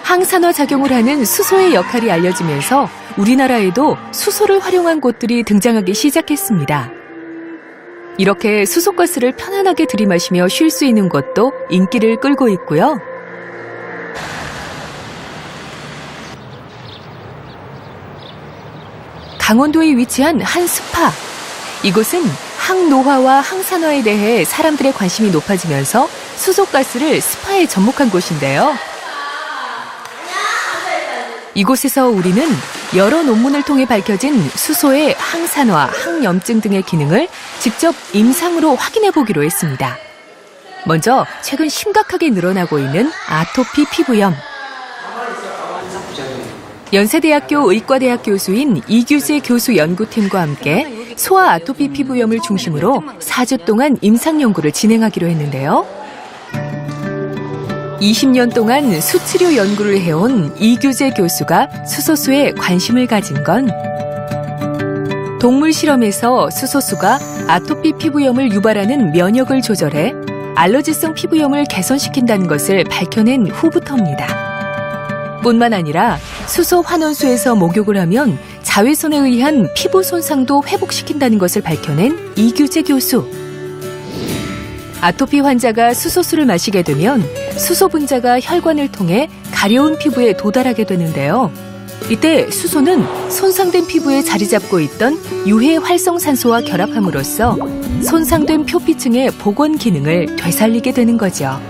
항산화 작용을 하는 수소의 역할이 알려지면서 우리나라에도 수소를 활용한 곳들이 등장하기 시작했습니다. 이렇게 수소가스를 편안하게 들이마시며 쉴 수 있는 곳도 인기를 끌고 있고요. 강원도에 위치한 한 스파. 이곳은 항노화와 항산화에 대해 사람들의 관심이 높아지면서 수소가스를 스파에 접목한 곳인데요. 이곳에서 우리는 여러 논문을 통해 밝혀진 수소의 항산화, 항염증 등의 기능을 직접 임상으로 확인해 보기로 했습니다. 먼저 최근 심각하게 늘어나고 있는 아토피 피부염. 연세대학교 의과대학 교수인 이규재 교수 연구팀과 함께 소아 아토피 피부염을 중심으로 4주 동안 임상 연구를 진행하기로 했는데요. 20년 동안 수치료 연구를 해온 이규재 교수가 수소수에 관심을 가진 건 동물 실험에서 수소수가 아토피 피부염을 유발하는 면역을 조절해 알러지성 피부염을 개선시킨다는 것을 밝혀낸 후부터입니다. 뿐만 아니라 수소 환원수에서 목욕을 하면 자외선에 의한 피부 손상도 회복시킨다는 것을 밝혀낸 이규재 교수. 아토피 환자가 수소수를 마시게 되면 수소 분자가 혈관을 통해 가려운 피부에 도달하게 되는데요. 이때 수소는 손상된 피부에 자리 잡고 있던 유해 활성산소와 결합함으로써 손상된 표피층의 복원 기능을 되살리게 되는 거죠.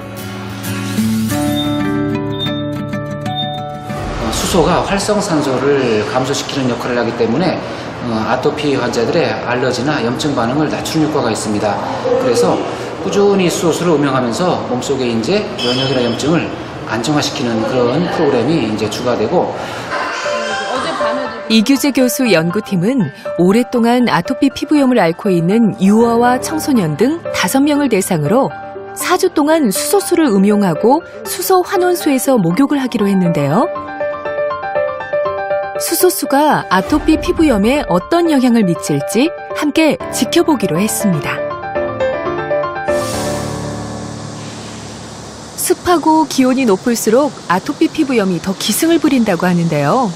수소가 활성산소를 감소시키는 역할을 하기 때문에 아토피 환자들의 알러지나 염증 반응을 낮추는 효과가 있습니다. 그래서 꾸준히 수소수를 음용하면서 몸속에 이제 면역이나 염증을 안정화시키는 그런 프로그램이 이제 추가되고, 이규재 교수 연구팀은 오랫동안 아토피 피부염을 앓고 있는 유아와 청소년 등 5명을 대상으로 4주 동안 수소수를 음용하고 수소 환원수에서 목욕을 하기로 했는데요. 수소수가 아토피 피부염에 어떤 영향을 미칠지 함께 지켜보기로 했습니다. 습하고 기온이 높을수록 아토피 피부염이 더 기승을 부린다고 하는데요.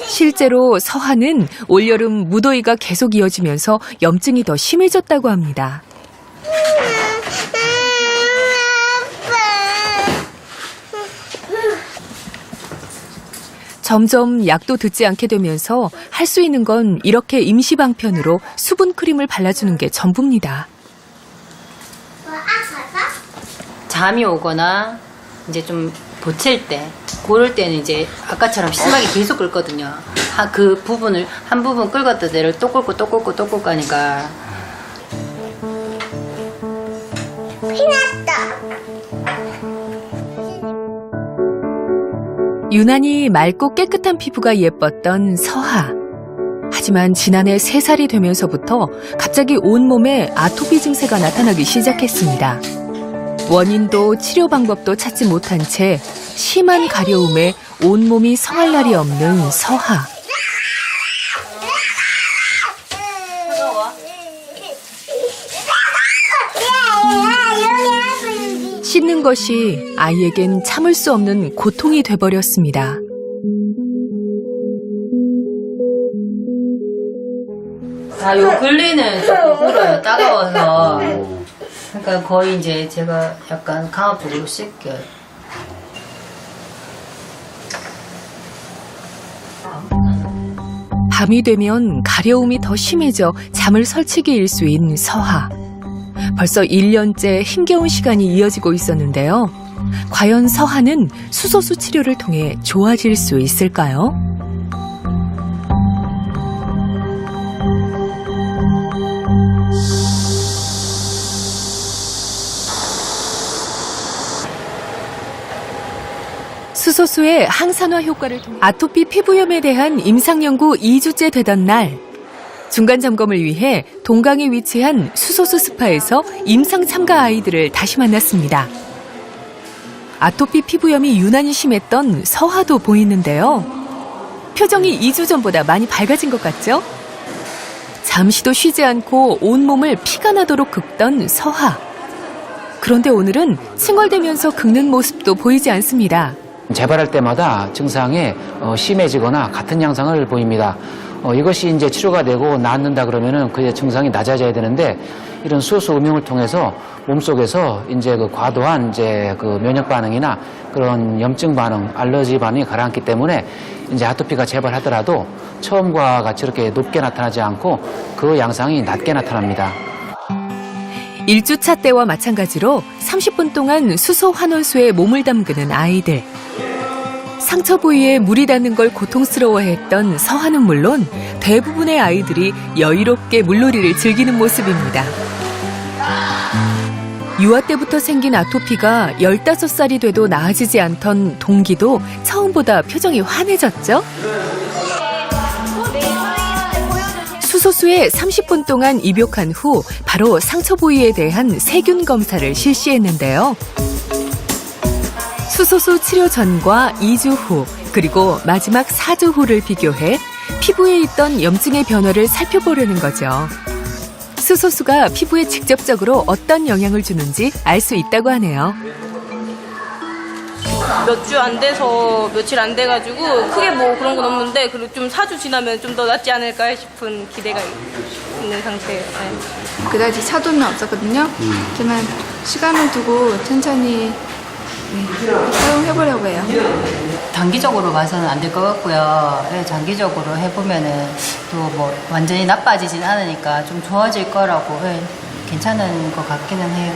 실제로 서하는 올여름 무더위가 계속 이어지면서 염증이 더 심해졌다고 합니다. 점점 약도 듣지 않게 되면서 할 수 있는 건 이렇게 임시방편으로 수분 크림을 발라주는 게 전부입니다. 잠이 오거나 이제 좀 보챌 때, 그럴 때는 이제 아까처럼 심하게 계속 끓거든요. 그 부분을 한 부분 끓었던 데를 또 끓고 또 끓고 또 끓고 하니까. 피났다. 유난히 맑고 깨끗한 피부가 예뻤던 서하. 하지만 지난해 3살이 되면서부터 갑자기 온몸에 아토피 증세가 나타나기 시작했습니다. 원인도 치료 방법도 찾지 못한 채 심한 가려움에 온몸이 성할 날이 없는 서하. 씻는 것이 아이에겐 참을 수 없는 고통이 돼버렸습니다. 요 근래는 조금 끓어요. 따가워서. 그러니까 거의 이제 제가 약간 강압적으로 씻겨요. 밤이 되면 가려움이 더 심해져 잠을 설치게 일수인 서하. 벌써 1년째 힘겨운 시간이 이어지고 있었는데요. 과연 서하는 수소수 치료를 통해 좋아질 수 있을까요? 수소수의 항산화 효과를 통해 아토피 피부염에 대한 임상연구 2주째 되던 날, 중간 점검을 위해 동강에 위치한 수소수 스파에서 임상 참가 아이들을 다시 만났습니다. 아토피 피부염이 유난히 심했던 서하도 보이는데요. 표정이 2주 전보다 많이 밝아진 것 같죠? 잠시도 쉬지 않고 온몸을 피가 나도록 긁던 서하. 그런데 오늘은 칭얼대면서 긁는 모습도 보이지 않습니다. 재발할 때마다 증상이 심해지거나 같은 양상을 보입니다. 이것이 이제 치료가 되고 낫는다 그러면은 그 증상이 낮아져야 되는데 이런 수소수 음용을 통해서 몸속에서 이제 그 과도한 이제 그 면역 반응이나 그런 염증 반응, 알러지 반응이 가라앉기 때문에 이제 아토피가 재발하더라도 처음과 같이 이렇게 높게 나타나지 않고 그 양상이 낮게 나타납니다. 1주차 때와 마찬가지로 30분 동안 수소 환원수에 몸을 담그는 아이들. 상처 부위에 물이 닿는 걸 고통스러워했던 서하는 물론 대부분의 아이들이 여유롭게 물놀이를 즐기는 모습입니다. 유아 때부터 생긴 아토피가 15살이 돼도 나아지지 않던 동기도 처음보다 표정이 환해졌죠? 수소수에 30분 동안 입욕한 후 바로 상처 부위에 대한 세균 검사를 실시했는데요. 수소수 치료 전과 2주 후, 그리고 마지막 4주 후를 비교해 피부에 있던 염증의 변화를 살펴보려는 거죠. 수소수가 피부에 직접적으로 어떤 영향을 주는지 알 수 있다고 하네요. 몇 주 안 돼서 며칠 안 돼가지고 크게 뭐 그런 건 없는데 그리고 좀 4주 지나면 좀 더 낫지 않을까 싶은 기대가 있는 상태예요. 네. 그다지 차도는 없었거든요. 하지만 시간을 두고 천천히 사용해보려고 해요. 단기적으로 봐서는 안 될 것 같고요. 네, 장기적으로 해보면은 또 뭐 완전히 나빠지진 않으니까 좀 좋아질 거라고 괜찮은 것 같기는 해요.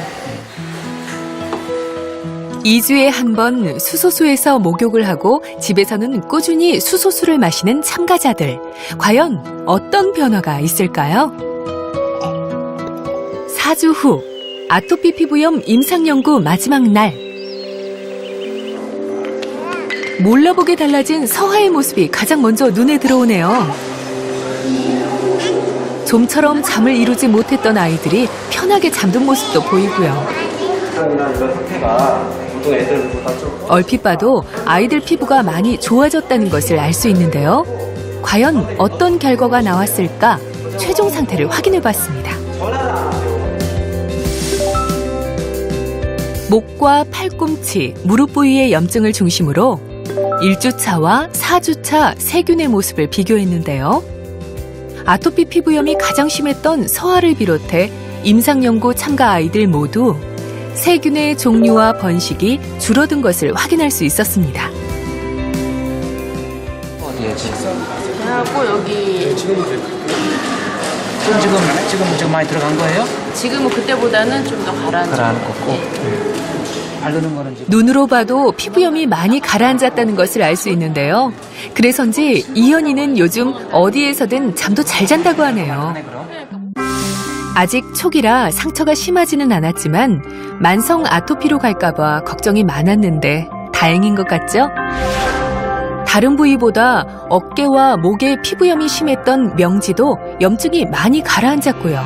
2주에 한 번 수소수에서 목욕을 하고 집에서는 꾸준히 수소수를 마시는 참가자들. 과연 어떤 변화가 있을까요? 4주 후, 아토피 피부염 임상연구 마지막 날. 몰라보게 달라진 서하의 모습이 가장 먼저 눈에 들어오네요. 좀처럼 잠을 이루지 못했던 아이들이 편하게 잠든 모습도 보이고요. 얼핏 봐도 아이들 피부가 많이 좋아졌다는 것을 알 수 있는데요. 과연 어떤 결과가 나왔을까? 최종 상태를 확인해 봤습니다. 목과 팔꿈치, 무릎 부위의 염증을 중심으로 1주차와 4주차 세균의 모습을 비교했는데요. 아토피 피부염이 가장 심했던 서하를 비롯해 임상연구 참가 아이들 모두 세균의 종류와 번식이 줄어든 것을 확인할 수 있었습니다. 어디에 하고 여기 지금 많이 들어간 거예요? 지금은 그때보다는 좀 더 가라앉았고. 바르는 거는 지금 눈으로 봐도 피부염이 많이 가라앉았다는 것을 알 수 있는데요. 그래서인지 이현이는 요즘 어디에서든 잠도 잘 잔다고 하네요. 아직 초기라 상처가 심하지는 않았지만 만성 아토피로 갈까봐 걱정이 많았는데 다행인 것 같죠? 다른 부위보다 어깨와 목에 피부염이 심했던 명지도 염증이 많이 가라앉았고요.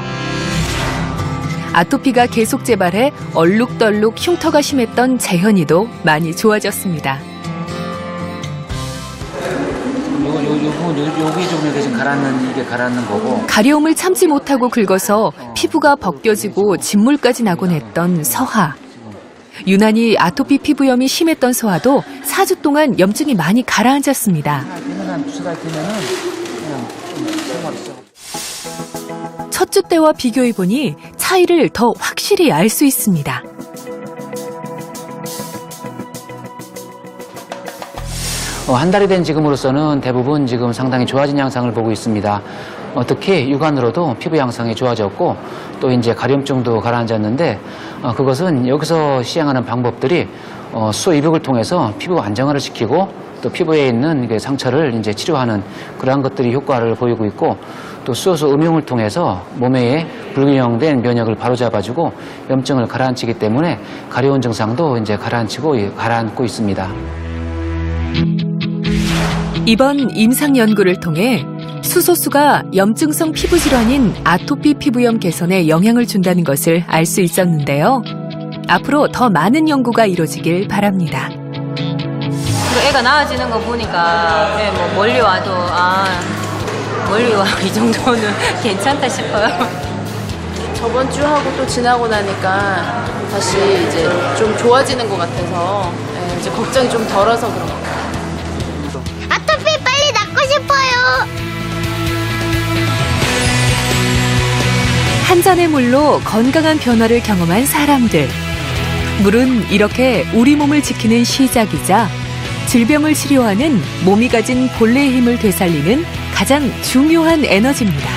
아토피가 계속 재발해 얼룩덜룩 흉터가 심했던 재현이도 많이 좋아졌습니다. 여기 좀 이렇게 좀 가라앉는 거고. 가려움을 참지 못하고 긁어서 피부가 벗겨지고 진물까지 나곤 했던 서하. 유난히 아토피 피부염이 심했던 서하도 4주 동안 염증이 많이 가라앉았습니다. 한 2달 되면은 그냥 좀 상관없어. 첫 주 때와 비교해보니 차이를 더 확실히 알 수 있습니다. 한 달이 된 지금으로서는 대부분 지금 상당히 좋아진 양상을 보고 있습니다. 특히 육안으로도 피부 양상이 좋아졌고 또 이제 가려움증도 가라앉았는데 그것은 여기서 시행하는 방법들이 수소 입욕을 통해서 피부 안정화를 시키고 또 피부에 있는 상처를 이제 치료하는 그러한 것들이 효과를 보이고 있고 또 수소수 음용을 통해서 몸에 불균형된 면역을 바로잡아주고 염증을 가라앉히기 때문에 가려운 증상도 이제 가라앉고 있습니다. 이번 임상 연구를 통해 수소수가 염증성 피부 질환인 아토피 피부염 개선에 영향을 준다는 것을 알 수 있었는데요. 앞으로 더 많은 연구가 이루어지길 바랍니다. 애가 나아지는 거 보니까 뭐 멀리 와도 멀리 와 이 정도는 괜찮다 싶어요. 저번 주 하고 또 지나고 나니까 다시 이제 좀 좋아지는 것 같아서 이제 걱정이 좀 덜어서 그런 것 같아요. 아토피 빨리 낫고 싶어요. 한 잔의 물로 건강한 변화를 경험한 사람들. 물은 이렇게 우리 몸을 지키는 시작이자 질병을 치료하는 몸이 가진 본래의 힘을 되살리는 가장 중요한 에너지입니다.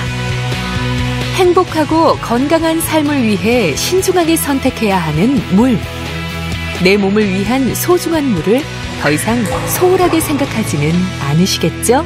행복하고 건강한 삶을 위해 신중하게 선택해야 하는 물. 내 몸을 위한 소중한 물을 더 이상 소홀하게 생각하지는 않으시겠죠?